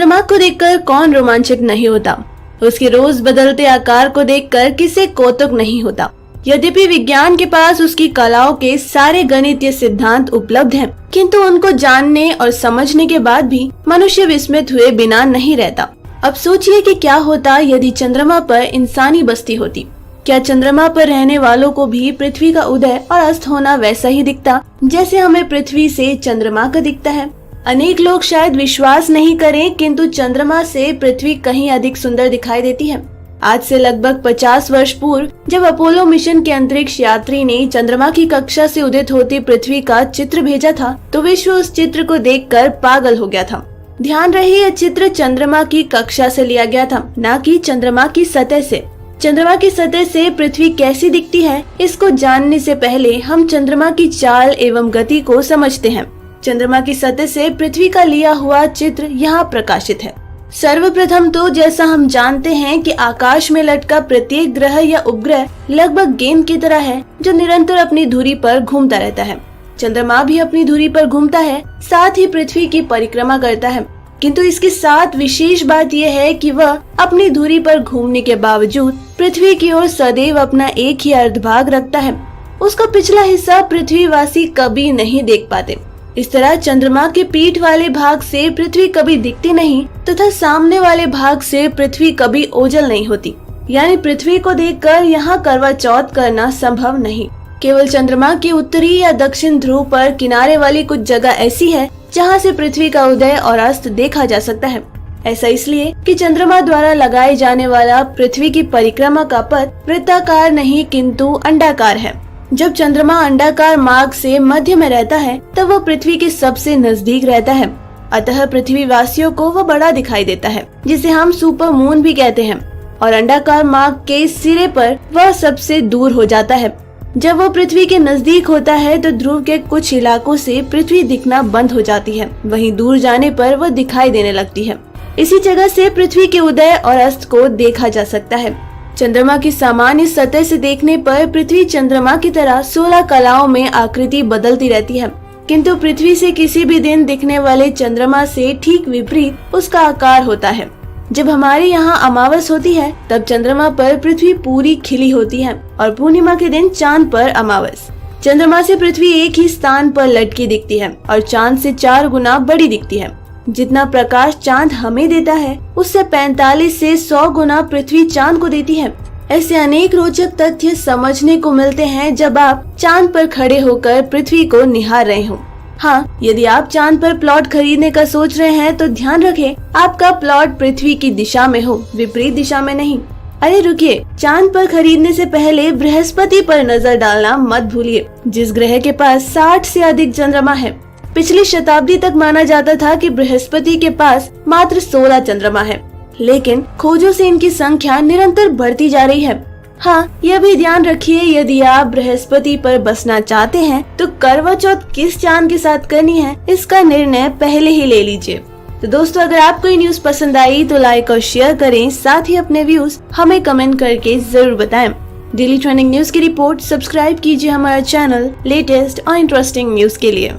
चंद्रमा को देखकर कौन रोमांचित नहीं होता। उसके रोज बदलते आकार को देखकर किसे कौतुक नहीं होता। यद्यपि विज्ञान के पास उसकी कलाओं के सारे गणितीय सिद्धांत उपलब्ध हैं, किंतु उनको जानने और समझने के बाद भी मनुष्य विस्मित हुए बिना नहीं रहता। अब सोचिए कि क्या होता यदि चंद्रमा पर इंसानी बस्ती होती। क्या चंद्रमा पर रहने वालों को भी पृथ्वी का उदय और अस्त होना वैसा ही दिखता जैसे हमें पृथ्वी से चंद्रमा का दिखता है? अनेक लोग शायद विश्वास नहीं करें, किंतु चंद्रमा से पृथ्वी कहीं अधिक सुंदर दिखाई देती है। आज से लगभग 50 वर्ष पूर्व जब अपोलो मिशन के अंतरिक्ष यात्री ने चंद्रमा की कक्षा से उदित होती पृथ्वी का चित्र भेजा था, तो विश्व उस चित्र को देखकर पागल हो गया था। ध्यान रहे, यह चित्र चंद्रमा की कक्षा से लिया गया था, न कि चंद्रमा की सतह से। चंद्रमा की सतह से पृथ्वी कैसी दिखती है, इसको जानने से पहले हम चंद्रमा की चाल एवं गति को समझते हैं। चंद्रमा की सतह से पृथ्वी का लिया हुआ चित्र यहाँ प्रकाशित है। सर्वप्रथम तो जैसा हम जानते हैं कि आकाश में लटका प्रत्येक ग्रह या उपग्रह लगभग गेंद की तरह है जो निरंतर अपनी धुरी पर घूमता रहता है। चंद्रमा भी अपनी धुरी पर घूमता है, साथ ही पृथ्वी की परिक्रमा करता है। किंतु इसके साथ विशेष बात यह है कि वह अपनी धुरी पर घूमने के बावजूद पृथ्वी की ओर सदैव अपना एक ही अर्धभाग रखता है। उसका पिछला हिस्सा पृथ्वीवासी कभी नहीं देख पाते। इस तरह चंद्रमा के पीठ वाले भाग से पृथ्वी कभी दिखती नहीं तथा सामने वाले भाग से पृथ्वी कभी ओझल नहीं होती। यानी पृथ्वी को देखकर यहाँ करवा चौथ करना संभव नहीं। केवल चंद्रमा के उत्तरी या दक्षिण ध्रुव पर किनारे वाली कुछ जगह ऐसी है जहाँ से पृथ्वी का उदय और अस्त देखा जा सकता है। ऐसा इसलिए कि चंद्रमा द्वारा लगाए जाने वाला पृथ्वी की परिक्रमा का पथ वृत्ताकार नहीं किंतु अंडाकार है। जब चंद्रमा अंडाकार मार्ग से मध्य में रहता है तब वह पृथ्वी के सबसे नजदीक रहता है। अतः पृथ्वी वासियों को वह बड़ा दिखाई देता है, जिसे हम सुपर मून भी कहते हैं। और अंडाकार मार्ग के सिरे पर वह सबसे दूर हो जाता है। जब वह पृथ्वी के नजदीक होता है तो ध्रुव के कुछ इलाकों से पृथ्वी दिखना बंद हो जाती है, वहीं दूर जाने पर वह दिखाई देने लगती है। इसी जगह से पृथ्वी के उदय और अस्त को देखा जा सकता है। चंद्रमा की सामान्य सतह से देखने पर पृथ्वी चंद्रमा की तरह 16 कलाओं में आकृति बदलती रहती है, किंतु पृथ्वी से किसी भी दिन दिखने वाले चंद्रमा से ठीक विपरीत उसका आकार होता है। जब हमारे यहाँ अमावस होती है तब चंद्रमा पर पृथ्वी पूरी खिली होती है और पूर्णिमा के दिन चांद पर अमावस। चंद्रमा से पृथ्वी एक ही स्थान पर लटकी दिखती है और चांद से 4 गुना बड़ी दिखती है। जितना प्रकाश चांद हमें देता है उससे 45 से 100 गुना पृथ्वी चांद को देती है। ऐसे अनेक रोचक तथ्य समझने को मिलते हैं जब आप चांद पर खड़े होकर पृथ्वी को निहार रहे हो। हाँ, यदि आप चांद पर प्लॉट खरीदने का सोच रहे हैं तो ध्यान रखें आपका प्लॉट पृथ्वी की दिशा में हो, विपरीत दिशा में नहीं। अरे रुकिए, चांद पर खरीदने से पहले बृहस्पति पर नजर डालना मत भूलिए, जिस ग्रह के पास 60 से अधिक चंद्रमा है। पिछली शताब्दी तक माना जाता था कि बृहस्पति के पास मात्र 16 चंद्रमा है, लेकिन खोजों से इनकी संख्या निरंतर बढ़ती जा रही है। हाँ, यह भी ध्यान रखिए, यदि आप बृहस्पति पर बसना चाहते हैं तो करवा चौथ किस चांद के साथ करनी है इसका निर्णय पहले ही ले लीजिए। तो दोस्तों, अगर आपको ये न्यूज पसंद आई तो लाइक और शेयर करें, साथ ही अपने व्यूज हमें कमेंट करके जरूर बताएं। डेली ट्रेंडिंग न्यूज की रिपोर्ट सब्सक्राइब कीजिए हमारा चैनल लेटेस्ट और इंटरेस्टिंग न्यूज के लिए।